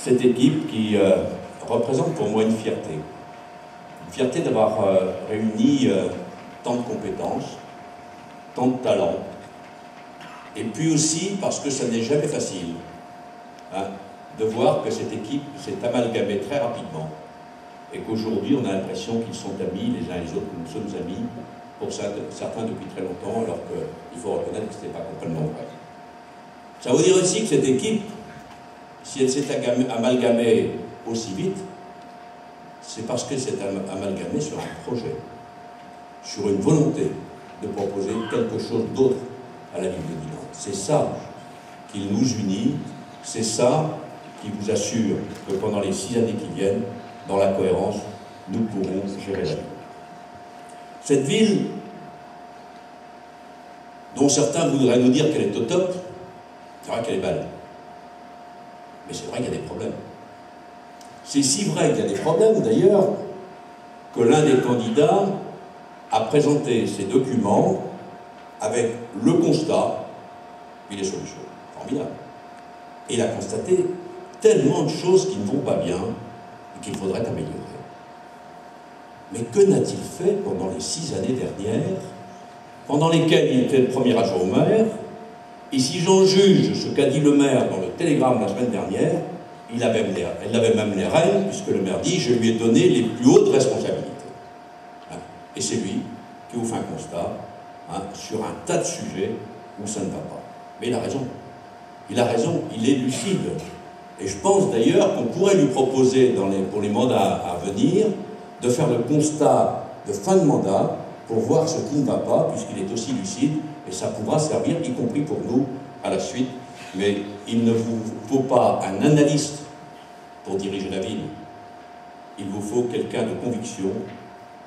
cette équipe qui représente pour moi une fierté. Une fierté d'avoir réuni tant de compétences, tant de talents, et puis aussi parce que ça n'est jamais facile de voir que cette équipe s'est amalgamée très rapidement et qu'aujourd'hui on a l'impression qu'ils sont amis les uns et les autres, que nous sommes amis, pour certains depuis très longtemps, alors qu'il faut reconnaître que ce n'était pas complètement vrai. Ça veut dire aussi que cette équipe, si elle s'est amalgamée aussi vite, c'est parce qu'elle s'est amalgamée sur un projet, sur une volonté de proposer quelque chose d'autre à la ville de Dinan. C'est ça qui nous unit, c'est ça qui vous assure que pendant les 6 années qui viennent, dans la cohérence, nous pourrons gérer la ville. Cette ville, dont certains voudraient nous dire qu'elle est au top, c'est vrai qu'elle est belle. Mais c'est vrai qu'il y a des problèmes. C'est si vrai qu'il y a des problèmes, d'ailleurs, que l'un des candidats a présenté ses documents avec le constat et les solutions. Formidable. Et il a constaté tellement de choses qui ne vont pas bien et qu'il faudrait améliorer. Mais que n'a-t-il fait pendant les 6 années dernières, pendant lesquelles il était le premier adjoint au maire, et si j'en juge ce qu'a dit le maire dans le télégramme la semaine dernière, elle avait même les rênes, puisque le maire dit « je lui ai donné les plus hautes responsabilités ». Et c'est lui qui vous fait un constat sur un tas de sujets où ça ne va pas. Mais il a raison. Il a raison, il est lucide. Et je pense d'ailleurs qu'on pourrait lui proposer, pour les mandats à venir, de faire le constat de fin de mandat pour voir ce qui ne va pas, puisqu'il est aussi lucide, et ça pourra servir, y compris pour nous, à la suite. Mais il ne vous faut pas un analyste pour diriger la ville. Il vous faut quelqu'un de conviction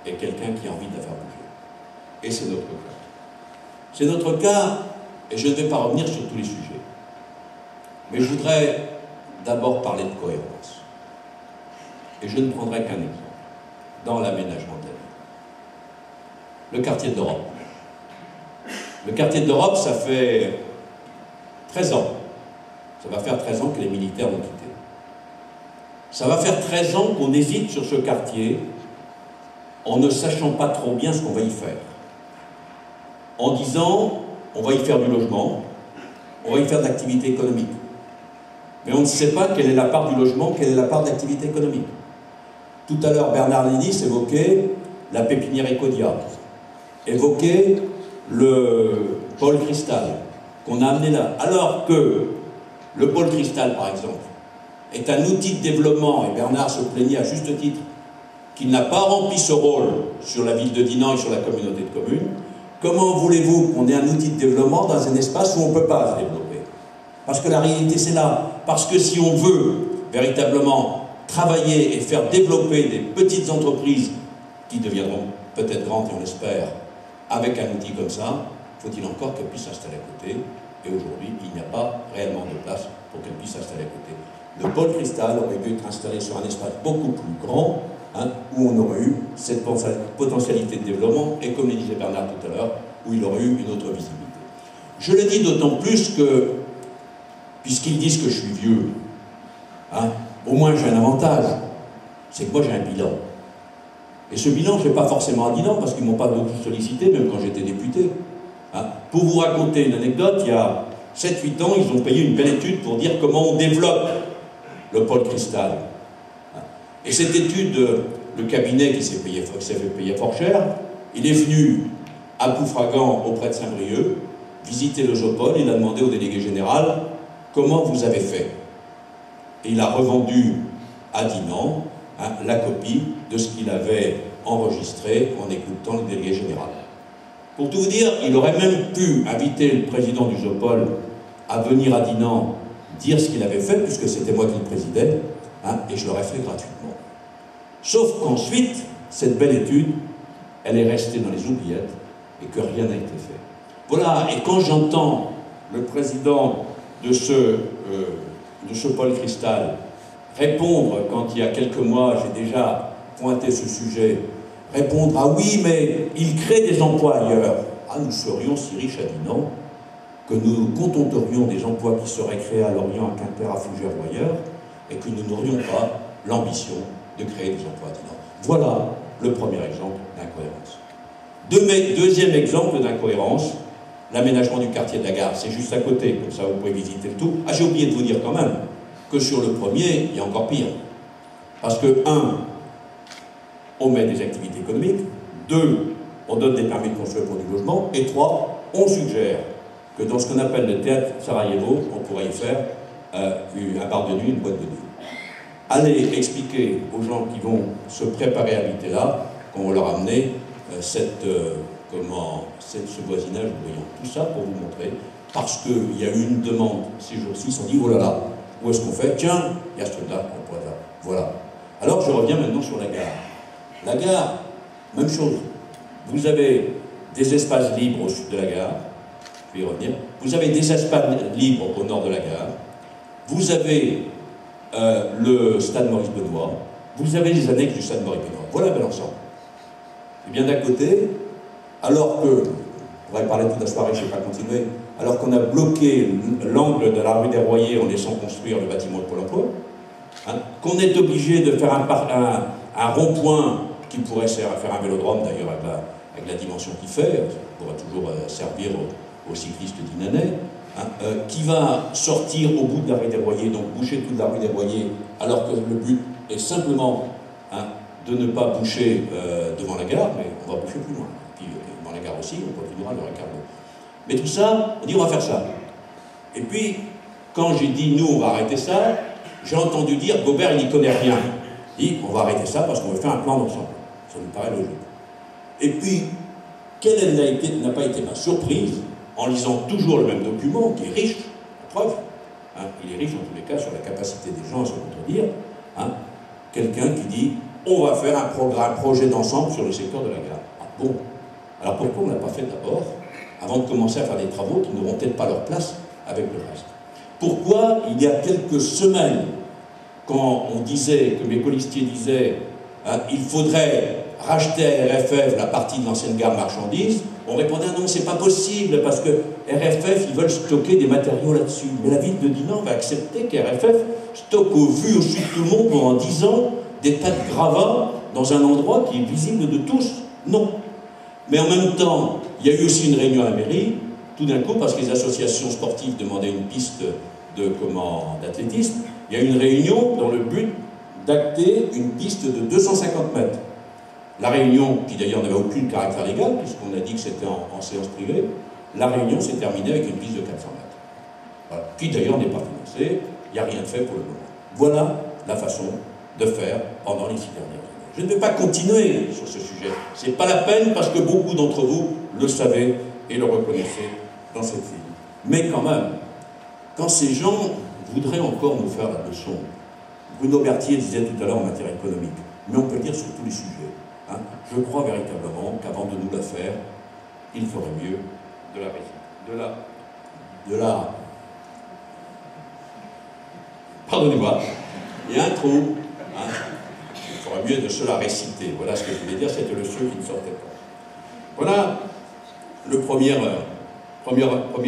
et quelqu'un qui a envie de la faire bouger. Et c'est notre cas. C'est notre cas, et je ne vais pas revenir sur tous les sujets. Mais je voudrais d'abord parler de cohérence. Et je ne prendrai qu'un exemple. Dans l'aménagement de la ville. Le quartier d'Europe. Le quartier d'Europe, ça fait 13 ans. Ça va faire 13 ans que les militaires l'ont quitté. Ça va faire 13 ans qu'on hésite sur ce quartier en ne sachant pas trop bien ce qu'on va y faire. En disant, on va y faire du logement, on va y faire de l'activité économique. Mais on ne sait pas quelle est la part du logement, quelle est la part d'activité économique. Tout à l'heure, Bernard Lénis évoquait la pépinière Ecodia, évoquait le pôle cristal qu'on a amené là. Alors que le pôle cristal, par exemple, est un outil de développement, et Bernard se plaignait à juste titre qu'il n'a pas rempli ce rôle sur la ville de Dinan et sur la communauté de communes, comment voulez-vous qu'on ait un outil de développement dans un espace où on ne peut pas se développer? Parce que la réalité, c'est là. Parce que si on veut véritablement travailler et faire développer des petites entreprises qui deviendront peut-être grandes, et on l'espère, avec un outil comme ça, faut-il encore qu'elles puissent s'installer à côté. Et aujourd'hui, il n'y a pas réellement de place pour qu'elles puissent s'installer à côté. Le pôle cristal aurait dû être installé sur un espace beaucoup plus grand, où on aurait eu cette potentialité de développement, et comme le disait Bernard tout à l'heure, où il aurait eu une autre visibilité. Je le dis d'autant plus que, puisqu'ils disent que je suis vieux, au moins j'ai un avantage, c'est que moi j'ai un bilan. Et ce bilan, je ne l'ai pas forcément à Dinan, parce qu'ils ne m'ont pas beaucoup sollicité, même quand j'étais député. Pour vous raconter une anecdote, il y a 7-8 ans, ils ont payé une belle étude pour dire comment on développe le pôle cristal. Et cette étude, le cabinet qui s'est fait payer fort cher, il est venu à Poufragan auprès de Saint-Brieuc, visiter le Jopol, il a demandé au délégué général comment vous avez fait. Et il a revendu à Dinan la copie de ce qu'il avait enregistré en écoutant le délégué général. Pour tout vous dire, il aurait même pu inviter le président du Jopol à venir à Dinan dire ce qu'il avait fait, puisque c'était moi qui le présidais, et je l'aurais fait gratuitement. Sauf qu'ensuite, cette belle étude, elle est restée dans les oubliettes et que rien n'a été fait. Voilà, et quand j'entends le président de ce pôle cristal répondre, quand il y a quelques mois, j'ai déjà pointé ce sujet, répondre « Ah oui, mais il crée des emplois ailleurs ». Nous serions si riches à Dinan que nous contenterions des emplois qui seraient créés à Lorient, à Quimper, à Fougères ou ailleurs, et que nous n'aurions pas l'ambition de créer des emplois à Dinan. Voilà le premier exemple d'incohérence. Deuxième exemple d'incohérence, l'aménagement du quartier de la gare. C'est juste à côté, comme ça vous pouvez visiter le tout. Ah, j'ai oublié de vous dire quand même que sur le premier, il y a encore pire. Parce que, 1, on met des activités économiques, 2, on donne des permis de construire pour du logement, et 3, on suggère que dans ce qu'on appelle le théâtre Sarajevo, on pourrait y faire un bar de nuit, une boîte de nuit. Allez expliquer aux gens qui vont se préparer à habiter là qu'on va leur amener ce voisinage brillant. Tout ça pour vous montrer, parce qu'il y a eu une demande ces jours-ci, ils se sont dit, oh là là, où est-ce qu'on fait? Tiens, il y a ce truc-là, on pourrait faire. Voilà. Alors je reviens maintenant sur la gare. La gare, même chose. Vous avez des espaces libres au sud de la gare, je vais y revenir. Vous avez des espaces libres au nord de la gare. Vous avez le stade Maurice-Benoît. Vous avez les annexes du stade Maurice-Benoît. Voilà un bel ensemble. Et bien d'un côté, alors que, on va y parler toute la soirée, je ne vais pas continuer, alors qu'on a bloqué l'angle de la rue des Royers en laissant construire le bâtiment de Pôle emploi, hein, qu'on est obligé de faire un rond-point qui pourrait faire un vélodrome d'ailleurs avec la dimension qu'il fait, ça pourrait toujours servir aux cyclistes dinanais, hein, qui va sortir au bout de la rue des Royers, donc boucher toute la rue des Royers, alors que le but est simplement de ne pas boucher devant la gare, mais on va boucher plus loin. Puis dans la gare aussi, on continuera le récarbo. Mais tout ça, on dit on va faire ça. Et puis, quand j'ai dit nous on va arrêter ça, j'ai entendu dire Gobert il n'y connaît rien. Il dit on va arrêter ça parce qu'on veut faire un plan d'ensemble. Ça me paraît logique. Et puis, quelle n'a pas été ma surprise en lisant toujours le même document qui est riche, la preuve, hein, il est riche en tous les cas sur la capacité des gens à se contredire, hein, quelqu'un qui dit on va faire un projet d'ensemble sur le secteur de la gare. Ah bon? Alors pourquoi on ne l'a pas fait d'abord, avant de commencer à faire des travaux qui n'auront peut-être pas leur place avec le reste? Pourquoi, il y a quelques semaines, quand on disait, que mes colistiers disaient, hein, il faudrait racheter à RFF la partie de l'ancienne gare marchandises, on répondait non, c'est pas possible, parce que RFF, ils veulent stocker des matériaux là-dessus. Mais la ville de Dinan va accepter qu'RFF stocke au vu, au su de tout le monde pendant 10 ans des tas de gravats dans un endroit qui est visible de tous. Non. Mais en même temps, il y a eu aussi une réunion à la mairie, tout d'un coup, parce que les associations sportives demandaient une piste d'athlétisme, il y a eu une réunion dans le but d'acter une piste de 250 mètres. La réunion, qui d'ailleurs n'avait aucun caractère légal, puisqu'on a dit que c'était en séance privée, la réunion s'est terminée avec une piste de 400 mètres. Voilà. Qui d'ailleurs n'est pas financée, il n'y a rien fait pour le moment. Voilà la façon de faire pendant les 6 dernières années. Je ne vais pas continuer sur ce sujet. Ce n'est pas la peine parce que beaucoup d'entre vous le savaient et le reconnaissaient dans cette ville. Mais quand même, quand ces gens voudraient encore nous faire la leçon, Bruno Berthier disait tout à l'heure en matière économique, mais on peut le dire sur tous les sujets, hein, je crois véritablement qu'avant de nous la faire, il ferait mieux pardonnez-moi, il y a un trou, hein, il ferait mieux de se la réciter. Voilà ce que je voulais dire, c'était le ceux qui ne sortait pas. Voilà le premier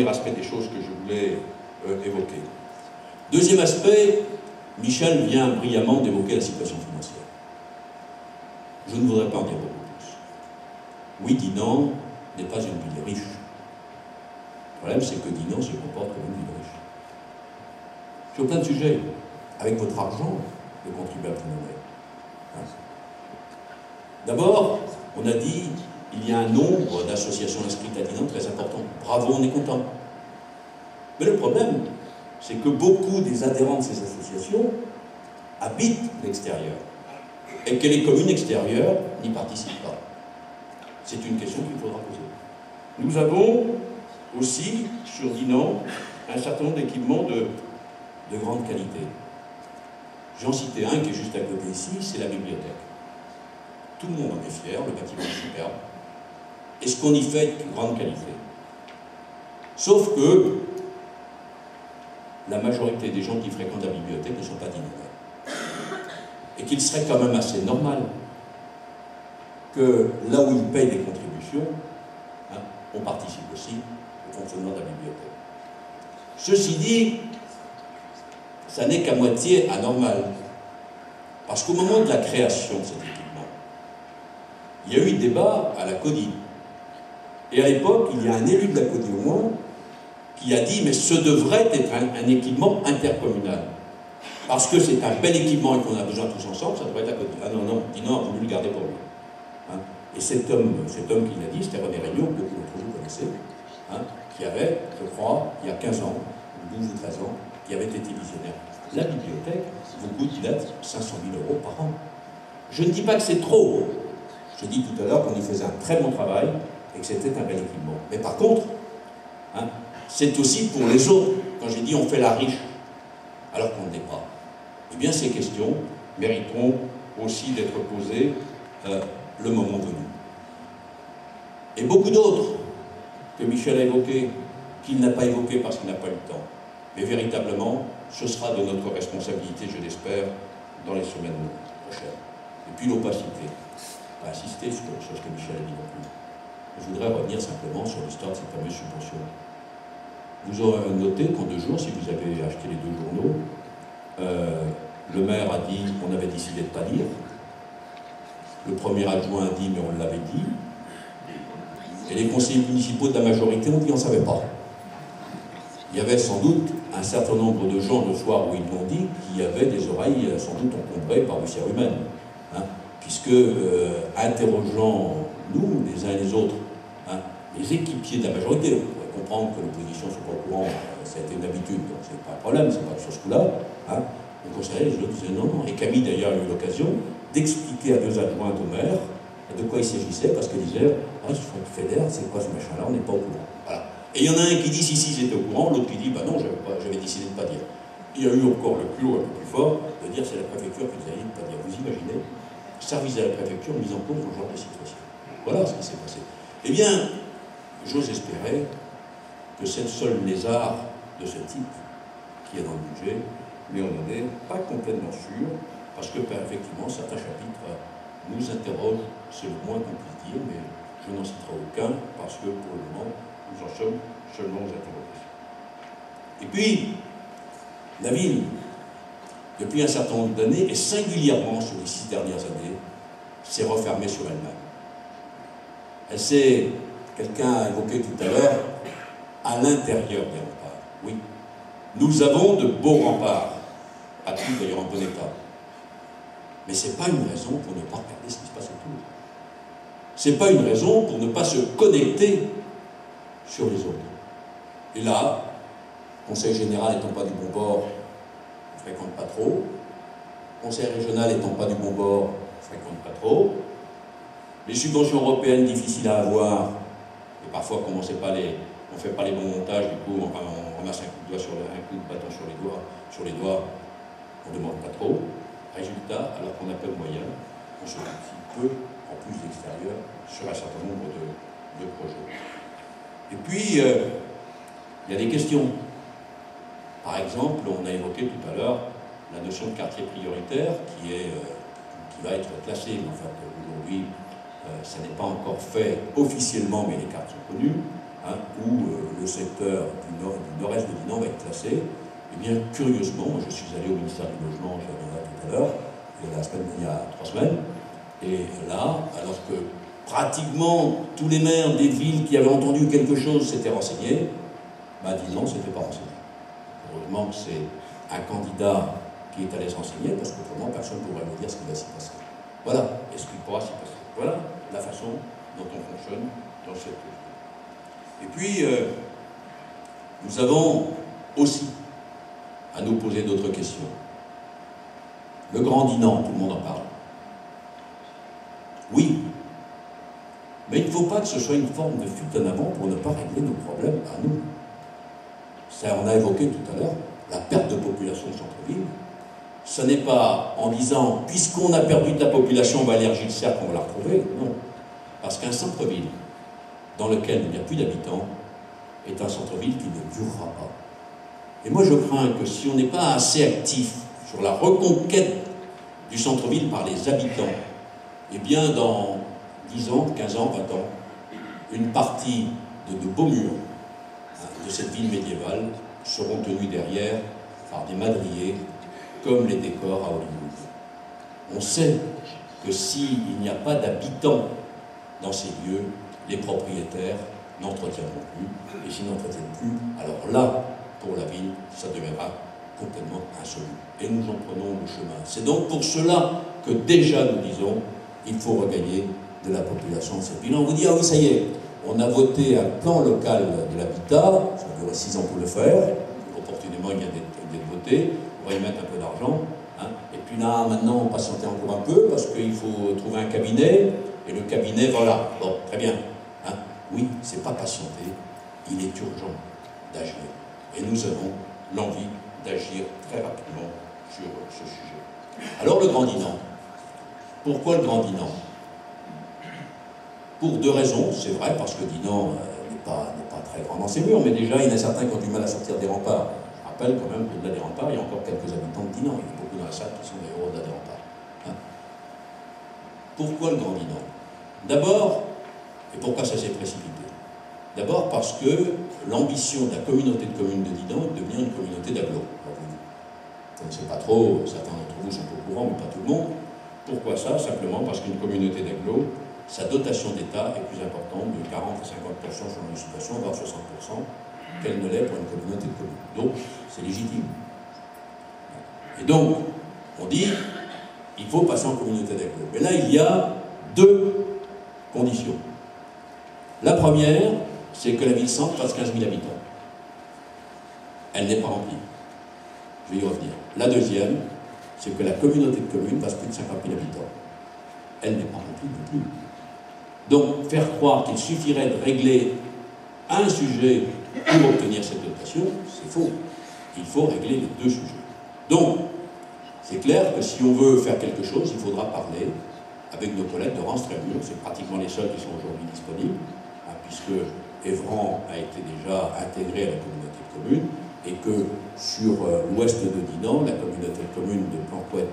aspect des choses que je voulais évoquer. Deuxième aspect, Michel vient brillamment d'évoquer la situation financière. Je ne voudrais pas en dire beaucoup plus. Oui, Dinan n'est pas une ville riche. Le problème, c'est que Dinan se comporte comme une ville riche. Sur plein de sujets, avec votre argent, le contribuable dinanais. Hein. D'abord, on a dit, il y a un nombre d'associations inscrites à Dinan très important. Bravo, on est content. Mais le problème, c'est que beaucoup des adhérents de ces associations habitent l'extérieur et que les communes extérieures n'y participent pas. C'est une question qu'il faudra poser. Nous avons aussi, sur Dinan, un certain nombre d'équipements de grande qualité. J'en citais un qui est juste à côté ici, c'est la bibliothèque. Tout le monde en est fier, le bâtiment est superbe. Et ce qu'on y fait est de grande qualité. Sauf que la majorité des gens qui fréquentent la bibliothèque ne sont pas dinanais. Et qu'il serait quand même assez normal que là où ils payent des contributions, hein, on participe aussi au fonctionnement de la bibliothèque. Ceci dit, ça n'est qu'à moitié anormal. Parce qu'au moment de la création de cet équipement, il y a eu débat à la CODI. Et à l'époque, il y a un élu de la CODI au moins qui a dit « mais ce devrait être un équipement intercommunal. Parce que c'est un bel équipement et qu'on a besoin tous ensemble, ça devrait être la CODI. » Ah non, non, Dinan a voulu le garder pour lui. Hein? Et cet homme qui l'a dit, c'était René Regnault, que beaucoup d'entre vous connaissez, hein, qui avait, je crois, il y a 15 ans, 12 ou 13 ans, qui avait été visionnaire. La bibliothèque vous coûte net 500 000 € par an. Je ne dis pas que c'est trop. J'ai dit tout à l'heure qu'on y faisait un très bon travail et que c'était un bel équipement. Mais par contre, hein, c'est aussi pour les autres. Quand j'ai dit on fait la riche, alors qu'on ne l'est pas, eh bien ces questions mériteront aussi d'être posées le moment venu. Et beaucoup d'autres que Michel a évoquées, qu'il n'a pas évoquées parce qu'il n'a pas eu le temps. Mais véritablement, ce sera de notre responsabilité, je l'espère, dans les semaines prochaines. Et puis l'opacité. Pas insister sur ce que Michel a dit non plus. Je voudrais revenir simplement sur l'histoire de cette fameuse subvention. Vous aurez noté qu'en 2 jours, si vous avez acheté les 2 journaux, le maire a dit qu'on avait décidé de ne pas dire. Le premier adjoint a dit mais on l'avait dit. Et les conseillers municipaux de la majorité ont dit on ne savait pas. Il y avait sans doute un certain nombre de gens le soir où ils l'ont dit qui avaient des oreilles sans doute encombrées par poussière humaine. Hein, puisque interrogeant nous, les uns et les autres, hein, les équipiers de la majorité, on pourrait comprendre que l'opposition ne soit pas au courant, ça a été une habitude, donc c'est pas un problème, c'est pas sur ce coup-là. Hein, les conseillers, les autres disaient non, non. Et Camille d'ailleurs a eu l'occasion d'expliquer à 2 adjoints au maire de quoi il s'agissait, parce qu'ils disaient ah, ils sont fédères, c'est quoi ce machin-là, on n'est pas au courant. Voilà. Et il y en a un qui dit si, si, j'étais au courant, l'autre qui dit bah non, j'avais décidé de ne pas dire. Il y a eu encore le plus haut, le plus fort, de dire c'est la préfecture qui nous a dit de ne pas dire. Vous imaginez, service de la préfecture mise en cause dans ce genre de situation. Voilà ce qui s'est passé. Eh bien, j'ose espérer que c'est le seul lézard de ce type qui est dans le budget, mais on n'en est pas complètement sûr, parce que effectivement, certains chapitres nous interrogent, c'est le moins qu'on puisse dire, mais je n'en citerai aucun, parce que pour le moment, nous en sommes seulement aux interrogations. Et puis, la ville, depuis un certain nombre d'années, et singulièrement sur les 6 dernières années, s'est refermée sur elle-même. Elle s'est, quelqu'un a évoqué tout à l'heure, à l'intérieur des remparts. Oui, nous avons de beaux remparts, pas tous d'ailleurs en bon état. Mais ce n'est pas une raison pour ne pas regarder ce qui se passe autour. Ce n'est pas une raison pour ne pas se connecter sur les autres. Et là, conseil général n'étant pas du bon bord, on ne fréquente pas trop. Conseil régional n'étant pas du bon bord, on ne fréquente pas trop. Les subventions européennes difficiles à avoir, et parfois comme on ne fait pas les bons montages, du coup on ramasse un coup de bâton sur les doigts, on ne demande pas trop. Résultat, alors qu'on n'a pas de moyens, on se confie peu, en plus de l'extérieur, sur un certain nombre de projets. Et puis, il y a des questions. Par exemple, on a évoqué tout à l'heure la notion de quartier prioritaire qui va être classé. En fait, aujourd'hui, ça n'est pas encore fait officiellement, mais les cartes sont connues, hein, où le secteur du nord-est de Dinan va être classé. Eh bien, curieusement, moi, je suis allé au ministère du Logement, je reviendrai tout à l'heure, il y a 3 semaines, et là, alors que pratiquement tous les maires des villes qui avaient entendu quelque chose s'étaient renseignés, bah, Dinan ne s'était pas renseigné. Heureusement que c'est un candidat qui est allé se renseigner, parce qu'autrement, personne ne pourrait me dire ce qui va s'y passer. Voilà, et ce qui pourra s'y passer. Voilà la façon dont on fonctionne dans cette ville. Et puis, nous avons aussi à nous poser d'autres questions. Le Grand Dinan, tout le monde en parle. Oui, mais il ne faut pas que ce soit une forme de fuite en avant pour ne pas régler nos problèmes à nous. Ça, on a évoqué tout à l'heure la perte de population de centre-ville. Ce n'est pas en disant, puisqu'on a perdu de la population, on va élargir le cercle, on va la retrouver. Non. Parce qu'un centre-ville dans lequel il n'y a plus d'habitants est un centre-ville qui ne durera pas. Et moi, je crains que si on n'est pas assez actif sur la reconquête du centre-ville par les habitants, eh bien, dans 10 ans, 15 ans, 20 ans, une partie de beaux murs de cette ville médiévale seront tenus derrière par des madriers comme les décors à Hollywood. On sait que s'il n'y a pas d'habitants dans ces lieux, les propriétaires n'entretiendront plus, et s'ils n'entretiennent plus, alors là, pour la ville, ça deviendra complètement insoluble. Et nous en prenons le chemin. C'est donc pour cela que déjà nous disons, il faut regagner de la population de cette ville. On vous dit, ah oui, ça y est, on a voté un plan local de l'habitat, ça a duré 6 ans pour le faire, opportunément il vient d'être voté, on va y mettre un peu d'argent, hein. Et puis là, maintenant, on patienter encore un peu, parce qu'il faut trouver un cabinet, et le cabinet, voilà, bon, très bien. Hein. Oui, c'est pas patienter, il est urgent d'agir. Et nous avons l'envie d'agir très rapidement sur ce sujet. Alors le Grand Dinan. Pourquoi le Grand Dinan? Pour 2 raisons, c'est vrai, parce que Dinan n'est pas très grand dans ses murs, mais déjà, il y en a certains qui ont du mal à sortir des remparts. Je rappelle quand même qu'au-delà des remparts, il y a encore quelques habitants de Dinan. Il y a beaucoup dans la salle qui sont d'ailleurs au-delà des remparts. Hein. Pourquoi le Grand Dinan? D'abord, et pourquoi ça s'est précipité? D'abord parce que l'ambition de la communauté de communes de Dinan est de devenir une communauté d'agglos. Vous ne connaissez pas trop, certains d'entre vous sont au courant, mais pas tout le monde. Pourquoi ça? Simplement parce qu'une communauté d'agglos, sa dotation d'État est plus importante de 40 à 50% selon les situations, voire 60%, qu'elle ne l'est pour une communauté de communes. Donc, c'est légitime. Et donc, on dit, il faut passer en communauté d'agglos. Mais là, il y a 2 conditions. La première, c'est que la ville-centre fasse 15 000 habitants. Elle n'est pas remplie. Je vais y revenir. La deuxième, c'est que la communauté de communes fasse plus de 50 000 habitants. Elle n'est pas remplie non plus. Donc, faire croire qu'il suffirait de régler un sujet pour obtenir cette dotation, c'est faux. Il faut régler les 2 sujets. Donc, c'est clair que si on veut faire quelque chose, il faudra parler avec nos collègues de Rance-Trémur, c'est pratiquement les seuls qui sont aujourd'hui disponibles, hein, puisque Évran a été déjà intégré à la communauté de communes, et que sur l'ouest de Dinan, la communauté de communes de Planquette,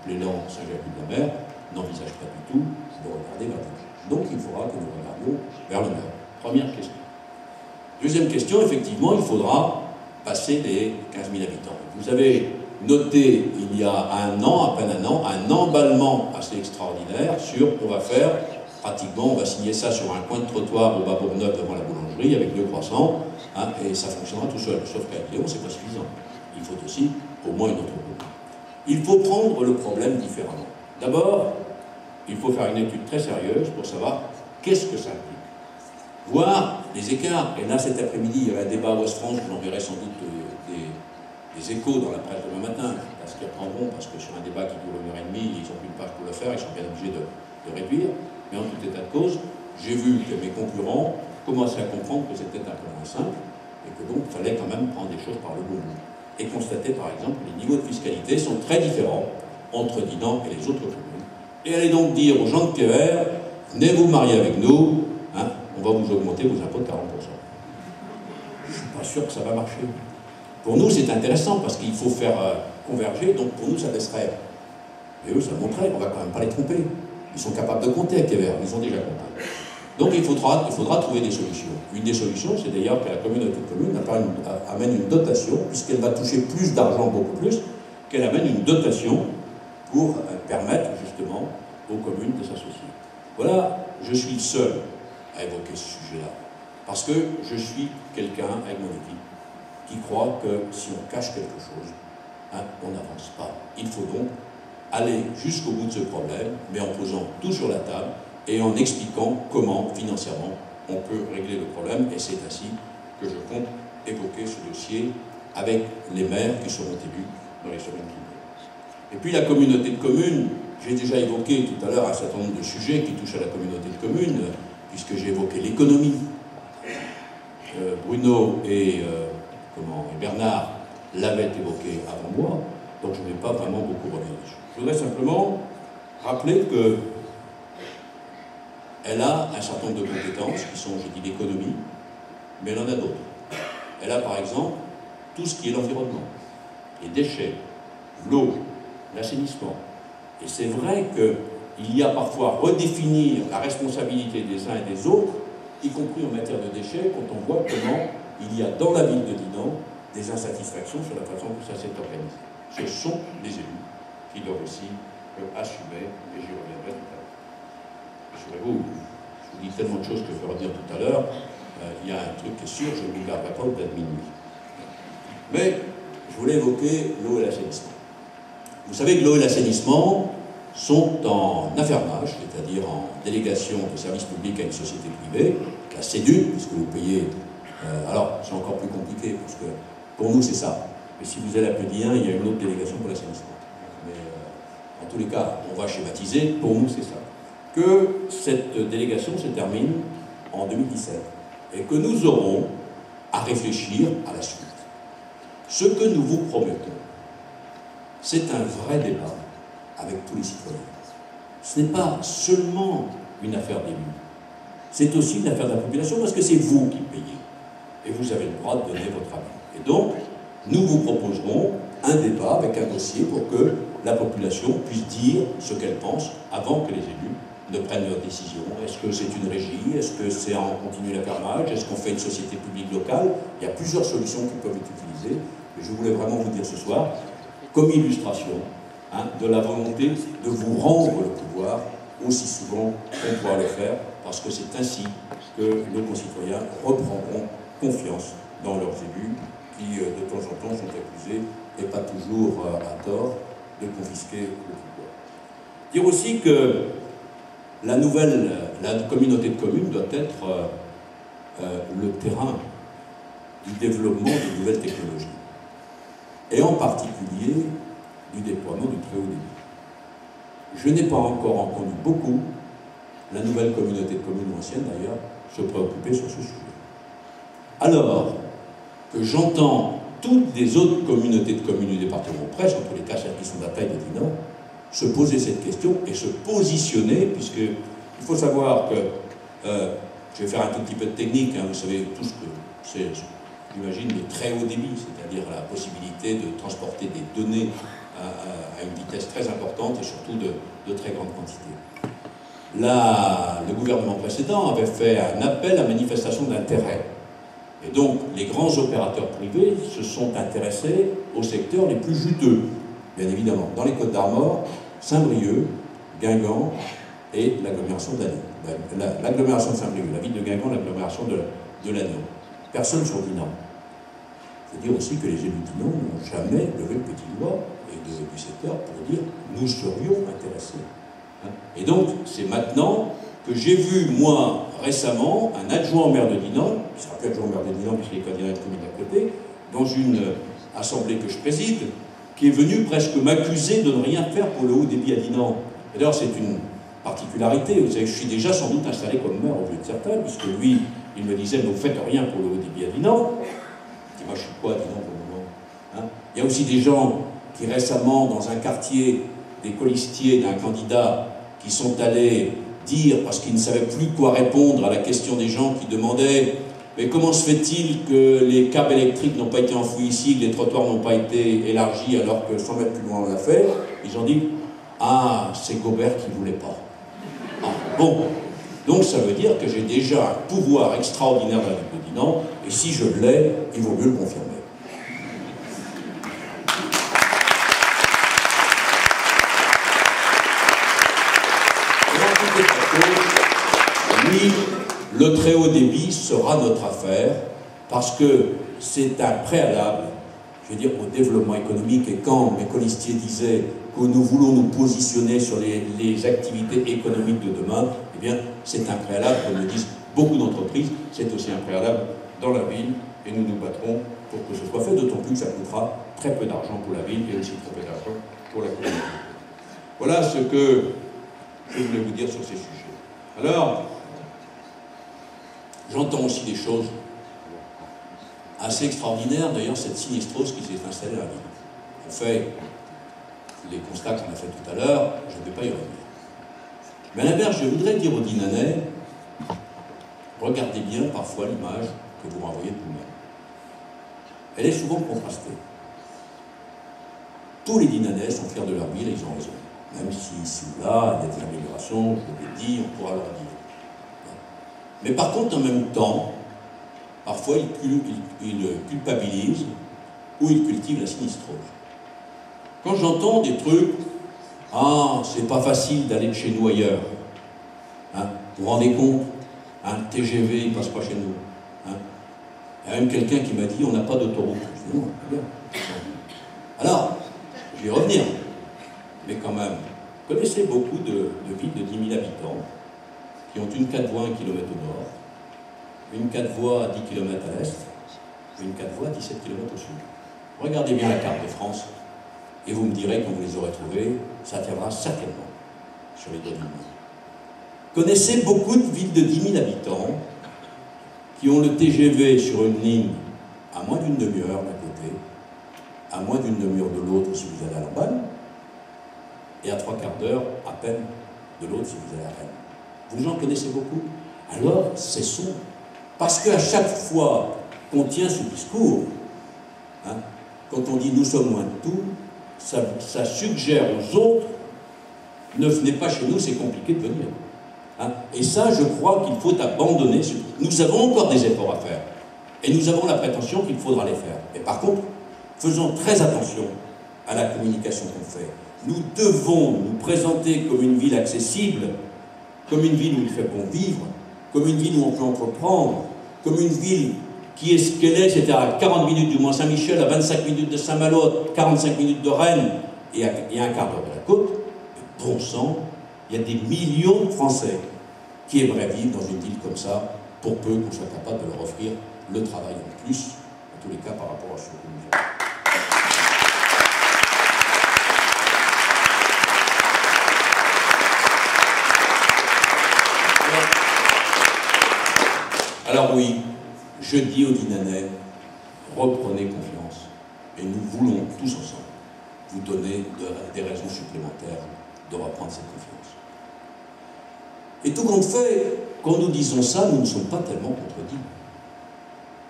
Plélan, Saint-Jacques-de-la-Mer n'envisage pas du tout de regarder vers le juge. Donc il faudra que nous regardions vers le nord. Première question. Deuxième question, effectivement, il faudra passer les 15 000 habitants. Vous avez noté il y a un an, à peine un an, un emballement assez extraordinaire sur, on va faire, pratiquement, on va signer ça sur un coin de trottoir au bas Bourgneuf devant la boulangerie avec 2 croissants, hein, et ça fonctionnera tout seul. Sauf qu'à Lyon, c'est pas suffisant. Il faut aussi au moins une autre commune. Il faut prendre le problème différemment. D'abord, il faut faire une étude très sérieuse pour savoir qu'est-ce que ça implique. Voir les écarts. Et là, cet après-midi, il y a un débat à Ouest France, vous en verrez sans doute des échos dans la presse demain matin, parce qu'ils reprendront, parce que sur un débat qui dure 1h30, ils n'ont plus de page pour le faire, ils sont bien obligés de réduire. Mais en tout état de cause, j'ai vu que mes concurrents commençaient à comprendre que c'était un peu moins simple, et que donc il fallait quand même prendre des choses par le bon bout. Et constater par exemple que les niveaux de fiscalité sont très différents entre Dinan et les autres communes. Et allez donc dire aux gens de Quévert, venez vous marier avec nous, hein, on va vous augmenter vos impôts de 40%. Je ne suis pas sûr que ça va marcher. Pour nous, c'est intéressant parce qu'il faut faire converger, donc pour nous, ça baisserait. Et eux, ça le montrait, on ne va quand même pas les tromper. Ils sont capables de compter à Quévert, ils ont déjà compté. Donc il faudra trouver des solutions. Une des solutions, c'est d'ailleurs que la communauté de communes amène une dotation, puisqu'elle va toucher plus d'argent, beaucoup plus, qu'elle amène une dotation pour permettre justement aux communes de s'associer. Voilà, je suis le seul à évoquer ce sujet-là. Parce que je suis quelqu'un, avec mon équipe, qui croit que si on cache quelque chose, hein, on n'avance pas. Il faut donc aller jusqu'au bout de ce problème, mais en posant tout sur la table et en expliquant comment, financièrement, on peut régler le problème. Et c'est ainsi que je compte évoquer ce dossier avec les maires qui seront élus dans les semaines qui viennent. Et puis la communauté de communes, j'ai déjà évoqué tout à l'heure un certain nombre de sujets qui touchent à la communauté de communes, puisque j'ai évoqué l'économie. Bruno et Bernard l'avaient évoqué avant moi, donc je ne vais pas vraiment beaucoup revenir dessus. Je voudrais simplement rappeler qu'elle a un certain nombre de compétences qui sont, je dis, l'économie, mais elle en a d'autres. Elle a par exemple tout ce qui est l'environnement, les déchets, l'eau, l'assainissement. Et c'est vrai qu'il y a parfois redéfinir la responsabilité des uns et des autres, y compris en matière de déchets, quand on voit comment il y a dans la ville de Dinan des insatisfactions sur la façon dont ça s'est organisé. Ce sont les élus qui doivent aussi assumer, et j'y reviendrai tout à l'heure. Rassurez-vous, je vous dis tellement de choses que je vais redire tout à l'heure, il y a un truc qui est sûr, je ne vous garderai pas au-delà de minuit. Mais je voulais évoquer l'eau et l'assainissement. Vous savez que l'eau et l'assainissement sont en affermage, c'est-à-dire en délégation de service public à une société privée, la CEDU, puisque vous payez. Alors, c'est encore plus compliqué, parce que pour nous, c'est ça. Mais si vous allez à Pédien, il y a une autre délégation pour l'assainissement. Mais en tous les cas, on va schématiser, pour nous, c'est ça. Que cette délégation se termine en 2017 et que nous aurons à réfléchir à la suite. Ce que nous vous promettons, c'est un vrai débat avec tous les citoyens. Ce n'est pas seulement une affaire d'élus, c'est aussi une affaire de la population parce que c'est vous qui payez et vous avez le droit de donner votre avis. Et donc, nous vous proposerons un débat avec un dossier pour que la population puisse dire ce qu'elle pense avant que les élus ne prennent leurs décisions. Est-ce que c'est une régie? Est-ce que c'est en continu l'affermage? Est-ce qu'on fait une société publique locale? Il y a plusieurs solutions qui peuvent être utilisées. Et je voulais vraiment vous dire ce soir, comme illustration de la volonté de vous rendre le pouvoir aussi souvent qu'on pourra le faire, parce que c'est ainsi que nos concitoyens reprendront confiance dans leurs élus, qui de temps en temps sont accusés, et pas toujours à tort, de confisquer le pouvoir. Dire aussi que la communauté de communes doit être le terrain du développement de nouvelles technologies, et en particulier du déploiement du très haut débit. Je n'ai pas encore entendu beaucoup la nouvelle communauté de communes, ou ancienne d'ailleurs, se préoccuper sur ce sujet. Alors que j'entends toutes les autres communautés de communes du département, presque, en tous les cas celles qui sont de la taille de Dinan, se poser cette question et se positionner, puisque il faut savoir que, je vais faire un tout petit peu de technique, vous savez tout ce que c'est, j'imagine, le très haut débit, c'est-à-dire la possibilité de transporter des données à une vitesse très importante et surtout de très grande quantité. Le gouvernement précédent avait fait un appel à manifestation d'intérêt. Et donc, les grands opérateurs privés se sont intéressés aux secteurs les plus juteux, bien évidemment. Dans les Côtes-d'Armor, Saint-Brieuc, Guingamp et l'agglomération d'Agnon. L'agglomération de Saint-Brieuc, la ville de Guingamp, l'agglomération de l'Agnon. Personne sur Dinan. Il faut dire aussi que les élus Dinan n'ont jamais levé le petit doigt du secteur pour dire « nous serions intéressés ». Et donc, c'est maintenant que j'ai vu, moi, récemment, un adjoint au maire de Dinan, qui ne sera plus adjoint au maire de Dinan puisqu'il est candidat à la commune d'à côté, dans une assemblée que je préside, qui est venu presque m'accuser de ne rien faire pour le haut débit à Dinan. Et d'ailleurs, c'est une particularité. Vous savez, je suis déjà sans doute installé comme maire au vu de certains, puisque lui, il me disait « vous ne faites rien pour le haut débit à Dinan ». Je dis « moi, je suis quoi à Dinan pour le moment ?» Il y a aussi des gens qui récemment, dans un quartier, des colistiers d'un candidat, qui sont allés dire, parce qu'ils ne savaient plus quoi répondre à la question des gens qui demandaient « mais comment se fait-il que les câbles électriques n'ont pas été enfouis ici, que les trottoirs n'ont pas été élargis alors que 100 mètres plus loin on l'a fait ?» Ils ont dit « ah, c'est Gobert qui ne voulait pas. » Bon, donc ça veut dire que j'ai déjà un pouvoir extraordinaire dans la ville de Dinan, et si je l'ai, il vaut mieux le confirmer. Oui, le très haut débit sera notre affaire parce que c'est un préalable, je veux dire, au développement économique. Et quand mes colistiers disaient que nous voulons nous positionner sur les activités économiques de demain, eh bien, c'est un préalable, comme le disent beaucoup d'entreprises, c'est aussi un préalable dans la ville et nous nous battrons pour que ce soit fait, d'autant plus que ça coûtera très peu d'argent pour la ville et aussi très peu d'argent pour la communauté. Voilà ce que je voulais vous dire sur ces sujets. Alors, j'entends aussi des choses assez extraordinaires, d'ailleurs, cette sinistrose qui s'est installée dans la ville. En fait, les constats qu'on a fait tout à l'heure, je ne vais pas y revenir. Mais à l'inverse, je voudrais dire aux Dinanais, regardez bien parfois l'image que vous renvoyez de vous-même. Elle est souvent contrastée. Tous les Dinanais sont fiers de leur ville et ils ont raison. Même si ici ou là, il y a des améliorations, je l'ai dit, on pourra leur dire. Mais par contre, en même temps, parfois, ils culpabilisent où ils cultivent la sinistrose. Quand j'entends des trucs, ah, c'est pas facile d'aller de chez nous ailleurs. Hein, vous vous rendez compte? Un TGV, il passe pas chez nous. Hein. Il y a même quelqu'un qui m'a dit, on n'a pas d'autoroute. Je dis, non, bien. Alors, je vais y revenir. Mais quand même, vous connaissez beaucoup de villes de 10 000 habitants qui ont une 4 voies à 1 km au nord, une 4 voies à 10 km à l'est, et une 4 voies à 17 km au sud. Regardez bien la carte de France, et vous me direz, quand vous les aurez trouvées, ça tiendra certainement sur les doigts du monde. Connaissez beaucoup de villes de 10 000 habitants qui ont le TGV sur une ligne à moins d'une demi-heure d'un côté, à moins d'une demi-heure de l'autre si vous allez à Lamballe, et à 3 quarts d'heure à peine de l'autre si vous allez à Rennes. Vous en connaissez beaucoup? Alors, cessons. Parce qu'à chaque fois qu'on tient ce discours, hein, quand on dit « nous sommes loin de tout », ça suggère aux autres « ne venez pas chez nous, c'est compliqué de venir ». Hein. Et ça, je crois qu'il faut abandonner. Nous avons encore des efforts à faire. Et nous avons la prétention qu'il faudra les faire. Mais par contre, faisons très attention à la communication qu'on fait. Nous devons nous présenter comme une ville accessible, comme une ville où il fait bon vivre, comme une ville où on peut entreprendre, comme une ville qui est ce qu'elle est, c'est-à-dire à 40 minutes du Mont-Saint-Michel, à 25 minutes de Saint-Malo, 45 minutes de Rennes et à un quart d'heure de la côte. Et bon sang, il y a des millions de Français qui aimeraient vivre dans une ville comme ça, pour peu qu'on soit capable de leur offrir le travail en plus, en tous les cas par rapport à ce que nous avons. Alors oui, je dis aux Dinanais, reprenez confiance, et nous voulons tous ensemble vous donner des raisons supplémentaires de reprendre cette confiance. Et tout compte fait, quand nous disons ça, nous ne sommes pas tellement contredits.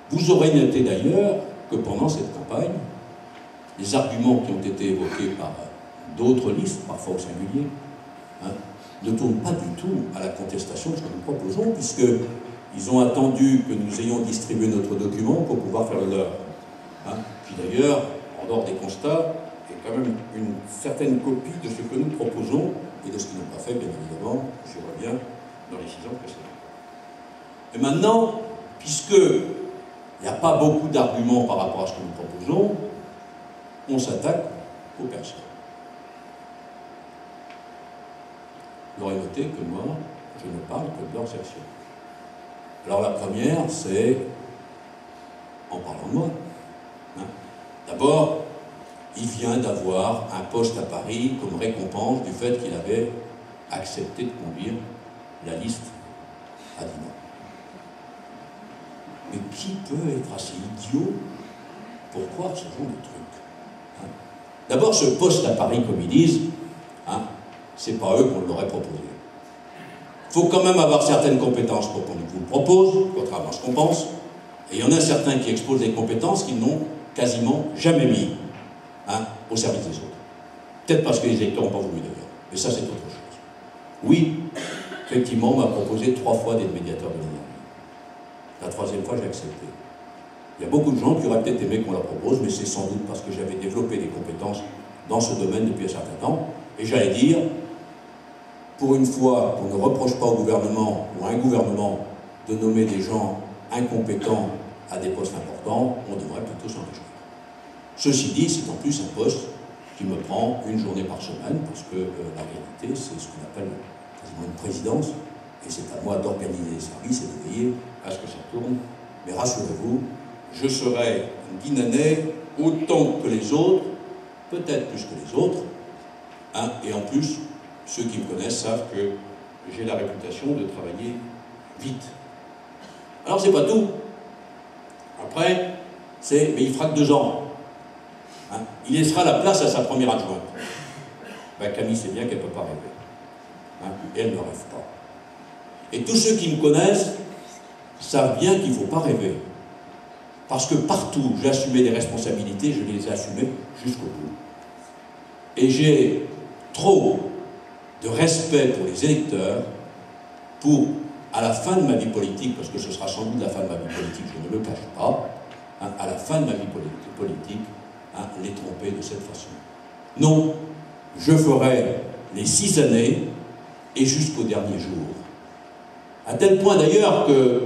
Vous aurez noté d'ailleurs que pendant cette campagne, les arguments qui ont été évoqués par d'autres listes, parfois au singulier, hein, ne tournent pas du tout à la contestation de ce que nous proposons, puisqu'ils ont attendu que nous ayons distribué notre document pour pouvoir faire le leur. Hein. Puis d'ailleurs, en dehors des constats, il y a quand même une certaine copie de ce que nous proposons et de ce qu'ils n'ont pas fait, bien évidemment, je reviens dans les 6 ans précédents. Et maintenant, puisqu'il n'y a pas beaucoup d'arguments par rapport à ce que nous proposons, on s'attaque aux personnes. Vous aurez noté que moi, je ne parle que de leurs actions. Alors la première, c'est en parlant de moi. Hein. D'abord, il vient d'avoir un poste à Paris comme récompense du fait qu'il avait accepté de conduire la liste à Dinan. Mais qui peut être assez idiot pour croire ce genre de truc? Hein. D'abord, ce poste à Paris, comme ils disent, hein, c'est pas eux qu'on l'aurait proposé. Il faut quand même avoir certaines compétences pour qu'on vous le propose, contrairement à ce qu'on pense. Et il y en a certains qui exposent des compétences qu'ils n'ont quasiment jamais mis, hein, au service des autres. Peut-être parce que les électeurs n'ont pas voulu d'ailleurs. Mais ça, c'est autre chose. Oui, effectivement, on m'a proposé 3 fois d'être médiateur de l'énergie. La 3e fois, j'ai accepté. Il y a beaucoup de gens qui auraient peut-être aimé qu'on la propose, mais c'est sans doute parce que j'avais développé des compétences dans ce domaine depuis un certain temps. Et j'allais dire, pour une fois qu'on ne reproche pas au gouvernement ou à un gouvernement de nommer des gens incompétents à des postes importants, on devrait plutôt s'en réjouir. Ceci dit, c'est en plus un poste qui me prend une journée par semaine, parce que la réalité, c'est ce qu'on appelle quasiment une présidence, et c'est à moi d'organiser les services et de veiller à ce que ça tourne. Mais rassurez-vous, je serai un Dinanais autant que les autres, peut-être plus que les autres, hein, et en plus, ceux qui me connaissent savent que j'ai la réputation de travailler vite. Alors c'est pas tout. Après, c'est, mais il fera que 2 ans. Hein, il laissera la place à sa première adjointe. Ben, Camille sait bien qu'elle ne peut pas rêver. Hein, et elle ne rêve pas. Et tous ceux qui me connaissent savent bien qu'il ne faut pas rêver. Parce que partout où j'assumais des responsabilités, je les ai assumées jusqu'au bout. Et j'ai trop de respect pour les électeurs pour, à la fin de ma vie politique, parce que ce sera sans doute la fin de ma vie politique, je ne le cache pas, hein, à la fin de ma vie politique, les tromper de cette façon. Non, je ferai les 6 années et jusqu'au dernier jour. À tel point d'ailleurs que,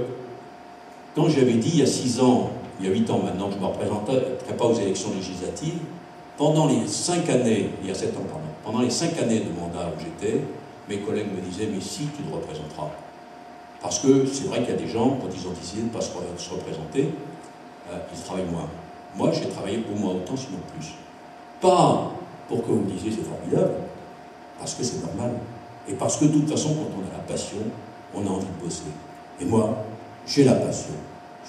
quand j'avais dit il y a 6 ans, il y a 8 ans maintenant, que je ne me représenterai pas aux élections législatives, pendant les 5 années, il y a 7 ans, pardon, pendant les 5 années de mandat où j'étais, mes collègues me disaient « mais si, tu te représenteras ». Parce que c'est vrai qu'il y a des gens, quand ils ont décidé de ne pas se représenter, ils travaillent moins. Moi, j'ai travaillé au moins autant, sinon plus. Pas pour que vous me disiez c'est formidable, parce que c'est normal. Et parce que de toute façon, quand on a la passion, on a envie de bosser. Et moi, j'ai la passion.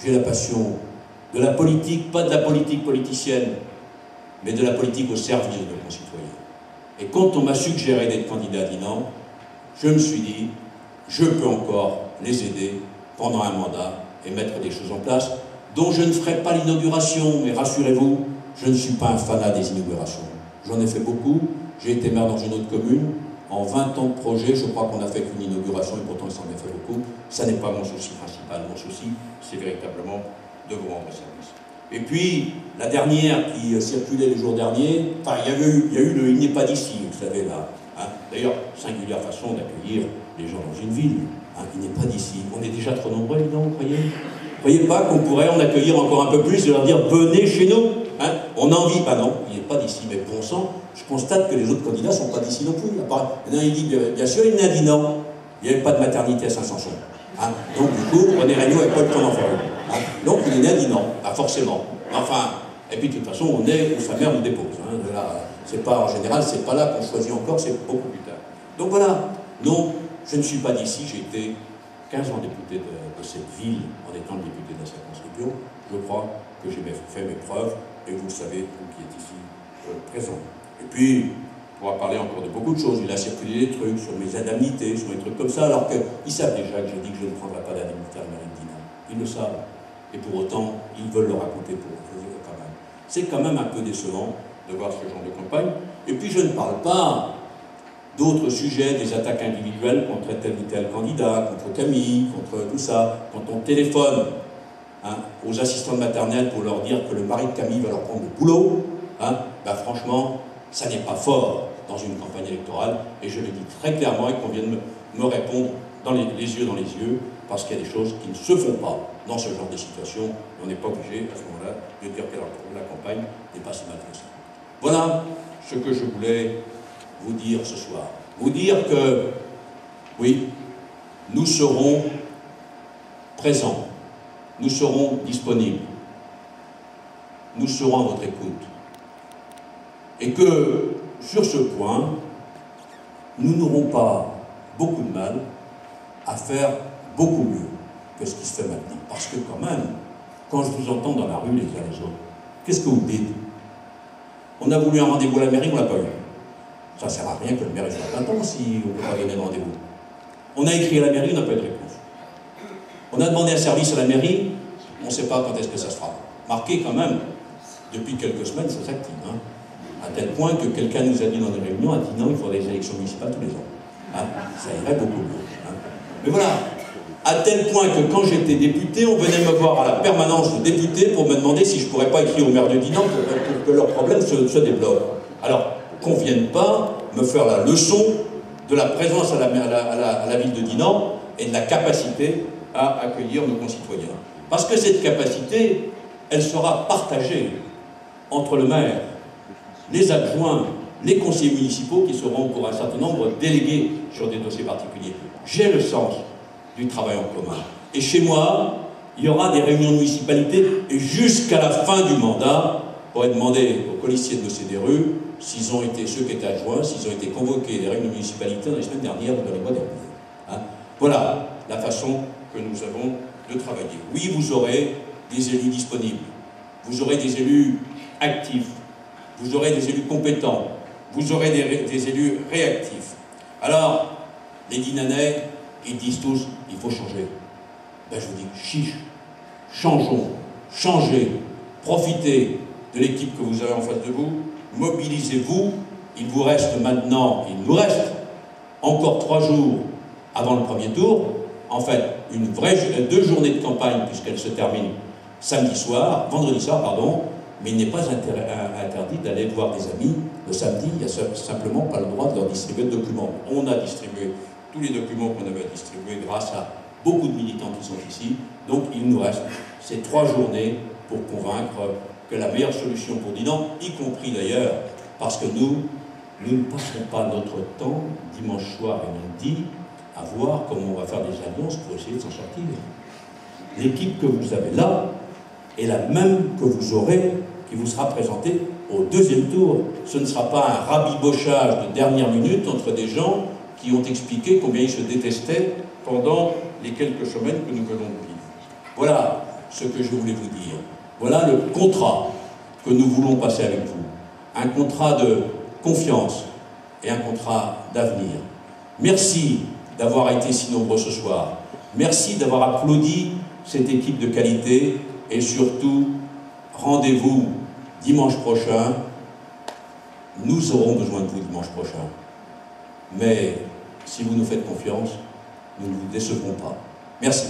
J'ai la passion de la politique, pas de la politique politicienne, mais de la politique au service de nos concitoyens. Et quand on m'a suggéré d'être candidat à Dinan, je me suis dit, je peux encore les aider pendant un mandat et mettre des choses en place dont je ne ferai pas l'inauguration, mais rassurez-vous, je ne suis pas un fanat des inaugurations. J'en ai fait beaucoup, j'ai été maire dans une autre commune, en 20 ans de projet, je crois qu'on n'a fait qu'une inauguration et pourtant il s'en est fait beaucoup. Ça n'est pas mon souci principal, mon souci, c'est véritablement de vous rendre service. Et puis, la dernière qui circulait les jours derniers, enfin, il y a eu le « il n'est pas d'ici », vous savez, là. D'ailleurs, singulière façon d'accueillir les gens dans une ville. Il n'est pas d'ici. On est déjà trop nombreux, évidemment, vous croyez? Vous ne croyez pas qu'on pourrait en accueillir encore un peu plus et leur dire « venez chez nous ». On a envie. Bah non, il n'est pas d'ici. Mais bon sang, je constate que les autres candidats ne sont pas d'ici non plus. Il dit « bien sûr, il n'est pas dit non. Il n'y avait pas de maternité à Saint-Sanson. Donc du coup, René Regnault n'avait pas le temps d'en faire une. Donc il est né dit non, forcément. Enfin, et puis de toute façon, on est où sa mère nous dépose. C'est pas, en général, c'est pas là qu'on choisit encore, c'est beaucoup plus tard. Donc voilà, non, je ne suis pas d'ici, j'ai été 15 ans député de cette ville, en étant le député de la circonscription. Je crois que j'ai fait mes preuves, et vous le savez, vous qui êtes ici présent. Et puis, on va parler encore de beaucoup de choses. Il a circulé des trucs sur mes indemnités, sur des trucs comme ça, alors qu'ils savent déjà que j'ai dit que je ne prendrai pas d'indemnité à la mairie de Dinan. Ils le savent. Et pour autant, ils veulent le raconter pour quand même. C'est quand même un peu décevant de voir ce genre de campagne. Et puis, je ne parle pas d'autres sujets, des attaques individuelles contre tel ou tel candidat, contre Camille, contre tout ça. Quand on téléphone aux assistants de maternelle pour leur dire que le mari de Camille va leur prendre le boulot, franchement, ça n'est pas fort dans une campagne électorale, et je le dis très clairement et qu'on vienne me répondre dans les yeux dans les yeux, parce qu'il y a des choses qui ne se font pas dans ce genre de situation. On n'est pas obligé, à ce moment-là, de dire que la campagne n'est pas si mal que ça. Voilà ce que je voulais vous dire ce soir. Vous dire que, oui, nous serons présents, nous serons disponibles, nous serons à votre écoute. Et que, sur ce point, nous n'aurons pas beaucoup de mal à faire beaucoup mieux que ce qui se fait maintenant. Parce que quand même, quand je vous entends dans la rue les uns les autres, qu'est-ce que vous dites? On a voulu un rendez-vous à la mairie, on ne l'a pas eu. Ça ne sert à rien que le maire soit à plein temps si on ne peut pas donner de rendez-vous. On a écrit à la mairie, on n'a pas eu de réponse. On a demandé un service à la mairie, on ne sait pas quand est-ce que ça se fera. Marqué quand même, depuis quelques semaines, ça s'active. À tel point que quelqu'un nous a dit dans des réunions, a dit non, il faudrait des élections municipales tous les ans. Ça irait beaucoup mieux. Mais voilà, à tel point que quand j'étais député, on venait me voir à la permanence de député pour me demander si je ne pourrais pas écrire au maire de Dinan pour que leurs problèmes se débloquent. Alors, qu'on ne vienne pas me faire la leçon de la présence à la ville de Dinan et de la capacité à accueillir nos concitoyens. Parce que cette capacité, elle sera partagée entre le maire, les adjoints, les conseillers municipaux qui seront pour un certain nombre délégués sur des dossiers particuliers. J'ai le sens du travail en commun. Et chez moi, il y aura des réunions de municipalité et jusqu'à la fin du mandat, on pourrait demander aux policiers de Mosséderus s'ils ont été, ceux qui étaient adjoints, s'ils ont été convoqués des réunions de municipalité dans les semaines dernières ou dans les mois derniers. Voilà la façon que nous avons de travailler. Oui, vous aurez des élus disponibles, vous aurez des élus actifs, vous aurez des élus compétents, vous aurez des élus réactifs. Alors, les Dinanais, ils disent tous, il faut changer. Ben, je vous dis, chiche, changeons, changez, profitez de l'équipe que vous avez en face de vous, mobilisez-vous, il vous reste maintenant, il nous reste encore 3 jours avant le premier tour, en fait, 2 journées de campagne, puisqu'elle se termine samedi soir, vendredi soir, pardon, mais il n'est pas interdit d'aller voir des amis le samedi. Il n'y a simplement pas le droit de leur distribuer de documents. On a distribué tous les documents qu'on avait à distribuer grâce à beaucoup de militants qui sont ici. Donc il nous reste ces 3 journées pour convaincre que la meilleure solution pour Dinan, y compris d'ailleurs, parce que nous ne passerons pas notre temps, dimanche soir et lundi, à voir comment on va faire des alliances pour essayer de s'en sortir. L'équipe que vous avez là est la même que vous aurez, qui vous sera présentée au 2e tour. Ce ne sera pas un rabibochage de dernière minute entre des gens qui ont expliqué combien ils se détestaient pendant les quelques semaines que nous venons de vivre. Voilà ce que je voulais vous dire. Voilà le contrat que nous voulons passer avec vous. Un contrat de confiance et un contrat d'avenir. Merci d'avoir été si nombreux ce soir. Merci d'avoir applaudi cette équipe de qualité et surtout, rendez-vous dimanche prochain. Nous aurons besoin de vous dimanche prochain. Mais si vous nous faites confiance, nous ne vous décevrons pas. Merci.